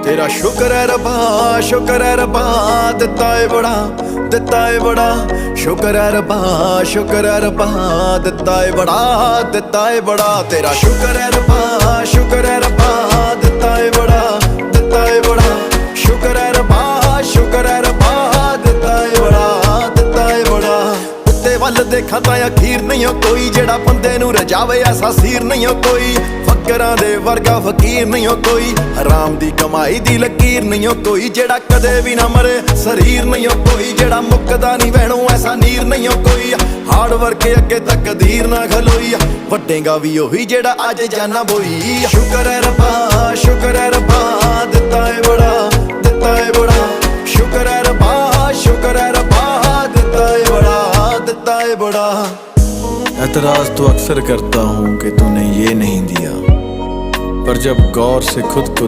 तेरा शुक्र है रब्बा, शुक्र है रब्बा, दिता है बड़ा, दिता है बड़ा। शुक्र है रब्बा, शुक्र है रब्बा, दिता है बड़ा, दिता है बड़ा। तेरा शुक्र है रब्बा, शुक्र है रब्बा, दिता है बड़ा, दिता है बड़ा। शुक्र है रब्बा, शुक्र है रब्बा, दिता है बड़ा, दिता है बड़ा। कुत्ते वल देखा तां अखीर नहीं हो कोई, जेड़ा बंदे नूं रजावे ऐसा सीर नहीं हो कोई। फकरां दे वर्गा फकीर नहीं हो कोई, हराम दी कमाई दी लकीर नहीं हो कोई। जेड़ा कदे भी ना मरे शरीर नहीं हो कोई, जेड़ा मुकदा नहीं वैणों ऐसा नीर नहीं हो कोई। हार्ड वर्क अगे तकदीर ना खलोई, वड्डेगा भी ओही जेड़ा अज जाना बोई। शुक्र है रब्बा, शुक्र है रब्बा, दिता है बड़ा, दिता है बड़ा। शुक्र है रब्बा, शुक्र है रब्बा, दिता है बड़ा, दिता है बड़ा। एतराज तो अक्सर करता हूँ कि तूने ये नहीं दिया, पर जब गौर से खुद को